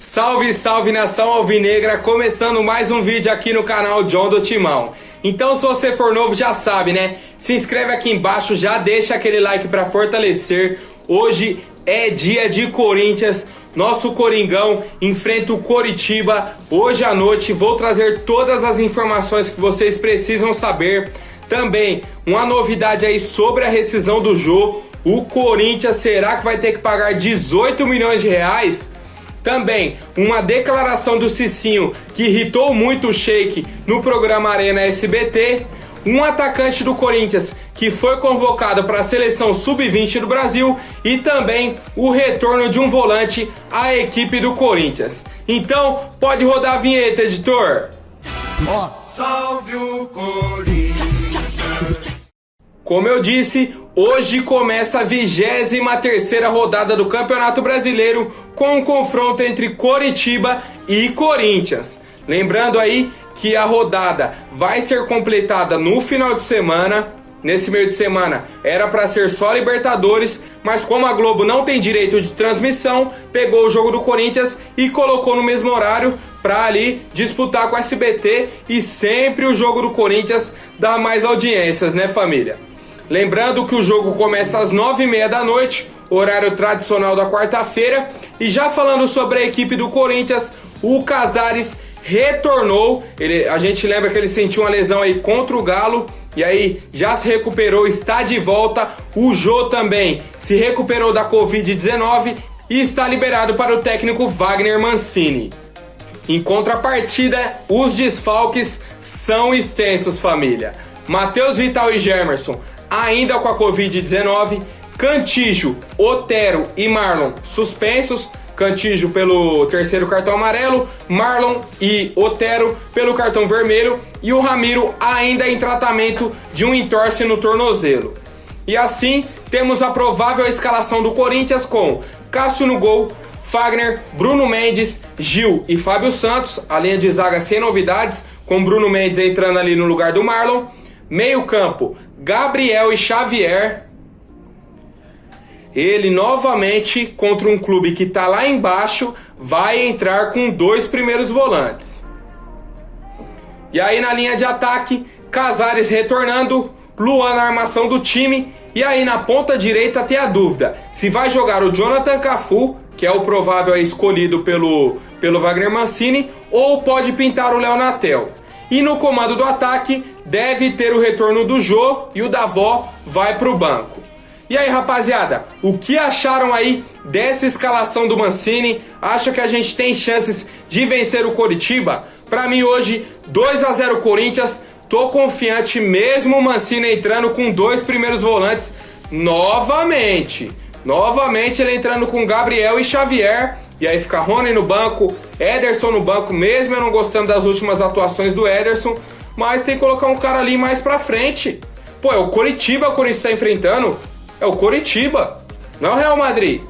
Salve, salve nação alvinegra, começando mais um vídeo aqui no canal John do Timão. Então se você for novo já sabe, né? Se inscreve aqui embaixo, já deixa aquele like pra fortalecer. Hoje é dia de Corinthians, nosso Coringão enfrenta o Coritiba hoje à noite. Vou trazer todas as informações que vocês precisam saber. Também uma novidade aí sobre a rescisão do Jô. O Corinthians será que vai ter que pagar 18 milhões de reais? Também uma declaração do Cicinho que irritou muito o Sheik no programa Arena SBT. Um atacante do Corinthians que foi convocado para a seleção sub-20 do Brasil. E também o retorno de um volante à equipe do Corinthians. Então pode rodar a vinheta, editor. Salve o Corinthians. Como eu disse, hoje começa a 23ª rodada do Campeonato Brasileiro com um confronto entre Coritiba e Corinthians. Lembrando aí que a rodada vai ser completada no final de semana. Nesse meio de semana era para ser só Libertadores, mas como a Globo não tem direito de transmissão, pegou o jogo do Corinthians e colocou no mesmo horário para ali disputar com o SBT, e sempre o jogo do Corinthians dá mais audiências, né, família? Lembrando que o jogo começa às 9h30 da noite, horário tradicional da quarta-feira. E já falando sobre a equipe do Corinthians, o Casares retornou. A gente lembra que ele sentiu uma lesão aí contra o Galo, e aí já se recuperou, está de volta. O Jô também se recuperou da Covid-19 e está liberado para o técnico Wagner Mancini. Em contrapartida, os desfalques são extensos, família. Matheus Vital e Gemerson ainda com a Covid-19, Cantígio, Otero e Marlon suspensos. Cantígio pelo terceiro cartão amarelo, Marlon e Otero pelo cartão vermelho, e o Ramiro ainda em tratamento de um entorse no tornozelo. E assim temos a provável escalação do Corinthians com Cássio no gol, Fagner, Bruno Mendes, Gil e Fábio Santos. A linha de zaga sem novidades, com Bruno Mendes entrando ali no lugar do Marlon. Meio campo, Gabriel e Xavier. Ele novamente contra um clube que está lá embaixo vai entrar com 2 primeiros volantes. E aí na linha de ataque, Casares retornando, Luan na armação do time. E aí na ponta direita tem a dúvida se vai jogar o Jonathan Cafu, que é o provável escolhido pelo Wagner Mancini, ou pode pintar o Léo Natel. E no comando do ataque deve ter o retorno do Jô, e o Davó vai para o banco. E aí, rapaziada, o que acharam aí dessa escalação do Mancini? Acha que a gente tem chances de vencer o Coritiba? Para mim hoje, 2-0 Corinthians. Tô confiante mesmo o Mancini entrando com 2 primeiros volantes novamente. Novamente ele entrando com Gabriel e Xavier. E aí fica Rony no banco, Ederson no banco, mesmo eu não gostando das últimas atuações do Ederson. Mas tem que colocar um cara ali mais pra frente. Pô, é o Coritiba que o Corinthians está enfrentando. É o Coritiba, não é o Real Madrid.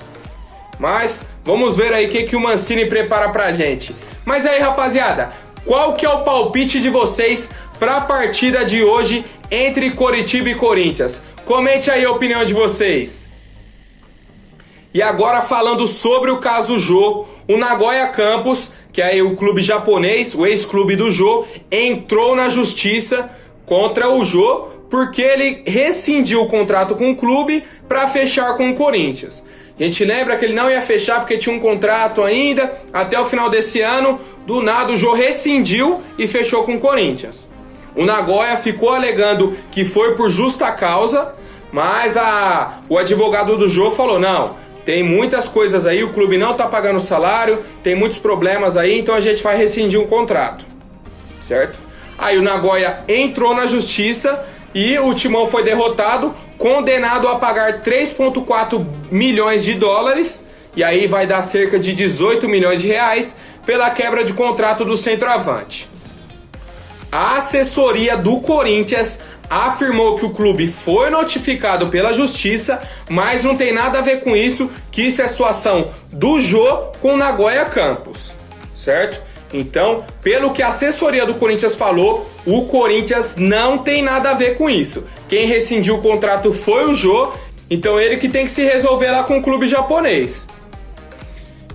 Mas vamos ver aí o que o Mancini prepara pra gente. Mas aí, rapaziada, qual que é o palpite de vocês pra partida de hoje entre Coritiba e Corinthians? Comente aí a opinião de vocês. E agora falando sobre o caso Jô, o Nagoya Campos, que é o clube japonês, o ex-clube do Jô, entrou na justiça contra o Jô porque ele rescindiu o contrato com o clube para fechar com o Corinthians. A gente lembra que ele não ia fechar porque tinha um contrato ainda até o final desse ano. Do nada o Jô rescindiu e fechou com o Corinthians. O Nagoya ficou alegando que foi por justa causa, mas o advogado do Jô falou: não, tem muitas coisas aí, o clube não tá pagando salário, tem muitos problemas aí, então a gente vai rescindir um contrato, certo? Aí o Nagoya entrou na justiça e o Timão foi derrotado, condenado a pagar 3,4 milhões de dólares, e aí vai dar cerca de 18 milhões de reais pela quebra de contrato do centroavante. A assessoria do Corinthians afirmou que o clube foi notificado pela justiça, mas não tem nada a ver com isso, que isso é a situação do Jô com o Nagoya Campos, certo? Então, pelo que a assessoria do Corinthians falou, o Corinthians não tem nada a ver com isso. Quem rescindiu o contrato foi o Jô, então ele que tem que se resolver lá com o clube japonês.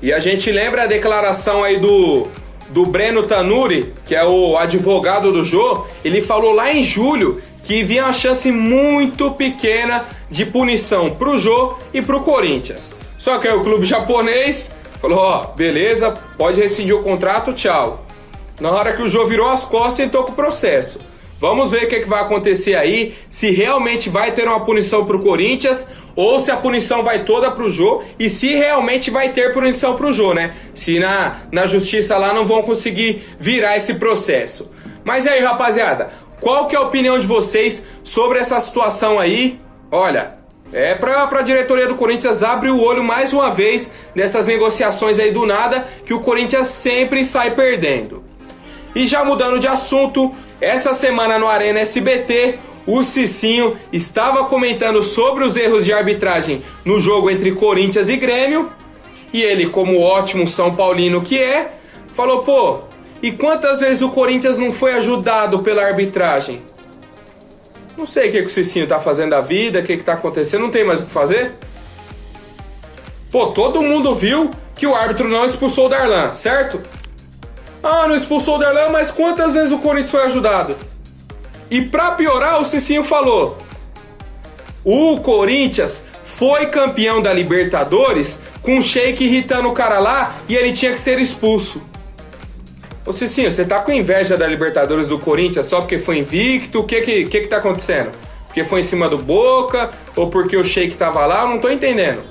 E a gente lembra a declaração aí do Breno Tanuri, que é o advogado do Jô. Ele falou lá em julho que havia uma chance muito pequena de punição pro Jô e pro Corinthians. Só que aí o clube japonês falou, ó, beleza, pode rescindir o contrato, tchau. Na hora que o Jô virou as costas, entrou com o processo. Vamos ver o que vai acontecer aí, se realmente vai ter uma punição pro Corinthians ou se a punição vai toda pro Jô e se realmente vai ter punição pro Jô, né? Se na justiça lá não vão conseguir virar esse processo. Mas e aí, rapaziada, qual que é a opinião de vocês sobre essa situação aí? Olha, pra diretoria do Corinthians abrir o olho mais uma vez nessas negociações aí do nada, que o Corinthians sempre sai perdendo. E já mudando de assunto, essa semana no Arena SBT, o Cicinho estava comentando sobre os erros de arbitragem no jogo entre Corinthians e Grêmio. E ele, como ótimo São Paulino que é, falou, pô, e quantas vezes o Corinthians não foi ajudado pela arbitragem? Não sei o que o Cicinho tá fazendo da vida, o que tá acontecendo, não tem mais o que fazer? Pô, todo mundo viu que o árbitro não expulsou o Darlan, certo? Ah, não expulsou o Darlan, mas quantas vezes o Corinthians foi ajudado? E pra piorar, o Cicinho falou, o Corinthians foi campeão da Libertadores com o Sheik irritando o cara lá e ele tinha que ser expulso. Ô Cicinho, você tá com inveja da Libertadores do Corinthians só porque foi invicto? O que tá acontecendo? Porque foi em cima do Boca? Ou porque o Sheik tava lá? Eu não tô entendendo.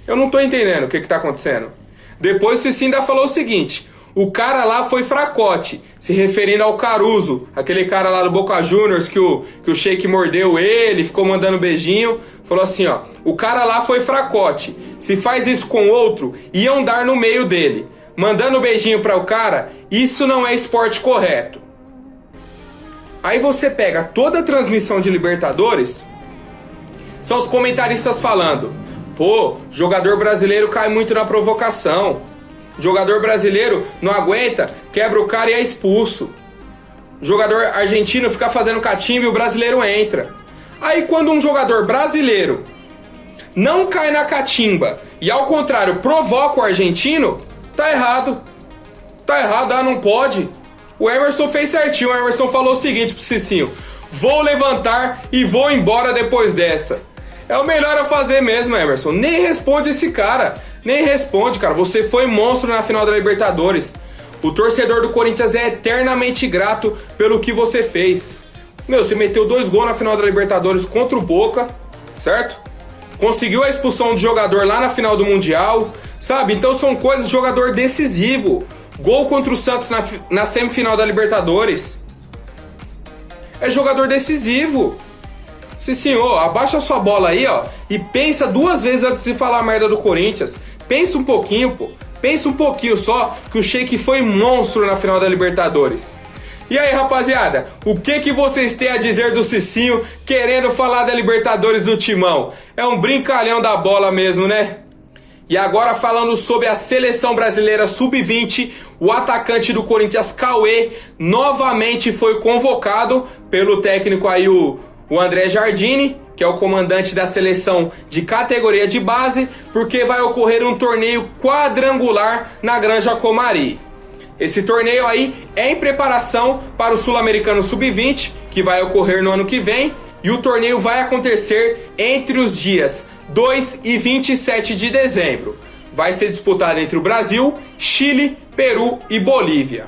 Eu não tô entendendo o que tá acontecendo. Depois o Cicinho ainda falou o seguinte, o cara lá foi fracote, se referindo ao Caruso, aquele cara lá do Boca Juniors que o Sheik mordeu ele, ficou mandando beijinho. Falou assim, ó, o cara lá foi fracote, se faz isso com outro, iam dar no meio dele. Mandando beijinho para o cara, isso não é esporte correto. Aí você pega toda a transmissão de Libertadores, são os comentaristas falando, pô, jogador brasileiro cai muito na provocação. Jogador brasileiro não aguenta, quebra o cara e é expulso. Jogador argentino fica fazendo catimba e o brasileiro entra. Aí quando um jogador brasileiro não cai na catimba e ao contrário provoca o argentino, tá errado. Tá errado, não pode. O Emerson fez certinho, o Emerson falou o seguinte pro Cicinho, vou levantar e vou embora depois dessa. É o melhor a fazer mesmo, Emerson. Nem responde esse cara. Nem responde, cara. Você foi monstro na final da Libertadores. O torcedor do Corinthians é eternamente grato pelo que você fez. Meu, você meteu 2 gols na final da Libertadores contra o Boca, certo? Conseguiu a expulsão de jogador lá na final do Mundial, sabe? Então são coisas de jogador decisivo. Gol contra o Santos na semifinal da Libertadores. É jogador decisivo. Sim, senhor, abaixa sua bola aí, ó, e pensa 2 vezes antes de falar merda do Corinthians. Pensa um pouquinho, pô. Pensa um pouquinho só que o Sheik foi monstro na final da Libertadores. E aí, rapaziada, o que vocês têm a dizer do Cicinho querendo falar da Libertadores do Timão? É um brincalhão da bola mesmo, né? E agora falando sobre a seleção brasileira sub-20, o atacante do Corinthians, Cauê, novamente foi convocado pelo técnico aí, o André Jardine, que é o comandante da seleção de categoria de base, porque vai ocorrer um torneio quadrangular na Granja Comari. Esse torneio aí é em preparação para o Sul-Americano Sub-20, que vai ocorrer no ano que vem, e o torneio vai acontecer entre os dias 2 e 27 de dezembro. Vai ser disputado entre o Brasil, Chile, Peru e Bolívia.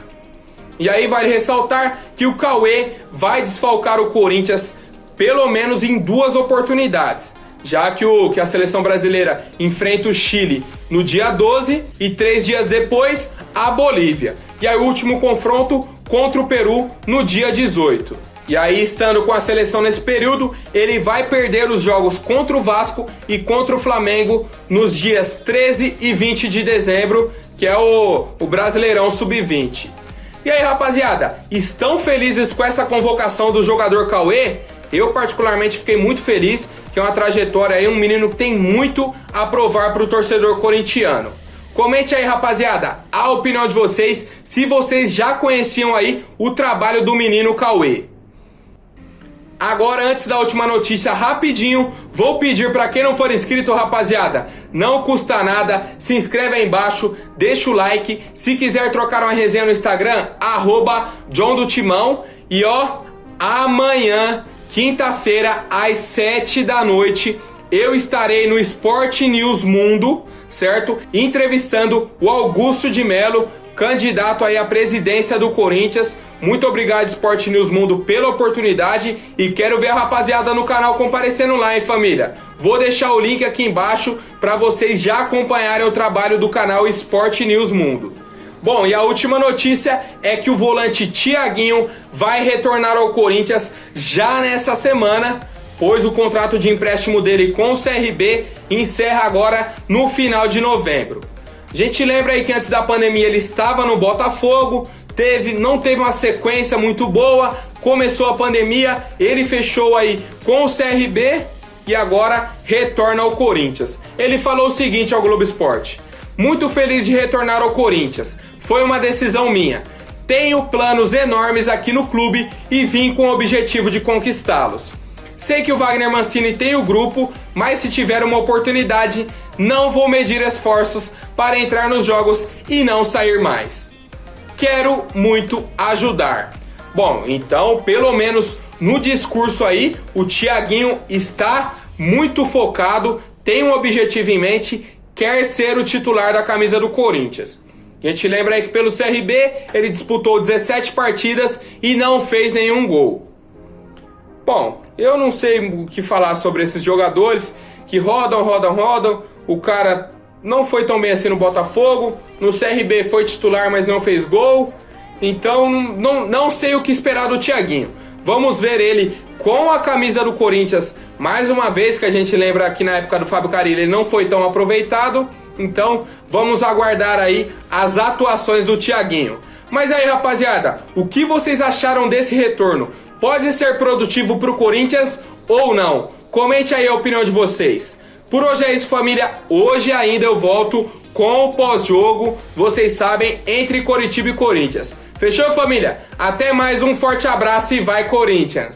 E aí vale ressaltar que o Cauê vai desfalcar o Corinthians pelo menos em 2 oportunidades, já que a seleção brasileira enfrenta o Chile no dia 12 e 3 dias depois a Bolívia. E aí o último confronto contra o Peru no dia 18. E aí, estando com a seleção nesse período, ele vai perder os jogos contra o Vasco e contra o Flamengo nos dias 13 e 20 de dezembro, que é o Brasileirão Sub-20. E aí, rapaziada, estão felizes com essa convocação do jogador Cauê? Eu particularmente fiquei muito feliz, que é uma trajetória aí, um menino que tem muito a provar para o torcedor corintiano. Comente aí, rapaziada, a opinião de vocês, se vocês já conheciam aí o trabalho do menino Cauê. Agora, antes da última notícia, rapidinho, vou pedir para quem não for inscrito, rapaziada, não custa nada, se inscreve aí embaixo, deixa o like. Se quiser trocar uma resenha no Instagram, @JohnDoTimão. E ó, amanhã, quinta-feira, às 7 da noite, eu estarei no Sport News Mundo, certo? Entrevistando o Augusto de Melo, candidato aí à presidência do Corinthians. Muito obrigado, Sport News Mundo, pela oportunidade e quero ver a rapaziada no canal comparecendo lá, hein, família? Vou deixar o link aqui embaixo para vocês já acompanharem o trabalho do canal Sport News Mundo. Bom, e a última notícia é que o volante Thiaguinho vai retornar ao Corinthians já nessa semana, pois o contrato de empréstimo dele com o CRB encerra agora no final de novembro. A gente lembra aí que antes da pandemia ele estava no Botafogo, não teve uma sequência muito boa, começou a pandemia, ele fechou aí com o CRB e agora retorna ao Corinthians. Ele falou o seguinte ao Globo Esporte: muito feliz de retornar ao Corinthians, foi uma decisão minha. Tenho planos enormes aqui no clube e vim com o objetivo de conquistá-los. Sei que o Wagner Mancini tem o grupo, mas se tiver uma oportunidade, não vou medir esforços para entrar nos jogos e não sair mais. Quero muito ajudar. Bom, então, pelo menos no discurso aí, o Thiaguinho está muito focado, tem um objetivo em mente, quer ser o titular da camisa do Corinthians. A gente lembra aí que pelo CRB ele disputou 17 partidas e não fez nenhum gol. Bom, eu não sei o que falar sobre esses jogadores que rodam. O cara não foi tão bem assim no Botafogo, no CRB foi titular, mas não fez gol. Então não sei o que esperar do Thiaguinho. Vamos ver ele com a camisa do Corinthians mais uma vez, que a gente lembra que na época do Fábio Carille ele não foi tão aproveitado. Então vamos aguardar aí as atuações do Thiaguinho. Mas aí, rapaziada, o que vocês acharam desse retorno? Pode ser produtivo para o Corinthians ou não? Comente aí a opinião de vocês. Por hoje é isso, família. Hoje ainda eu volto com o pós-jogo, vocês sabem, entre Coritiba e Corinthians. Fechou, família? Até mais, um forte abraço e vai Corinthians!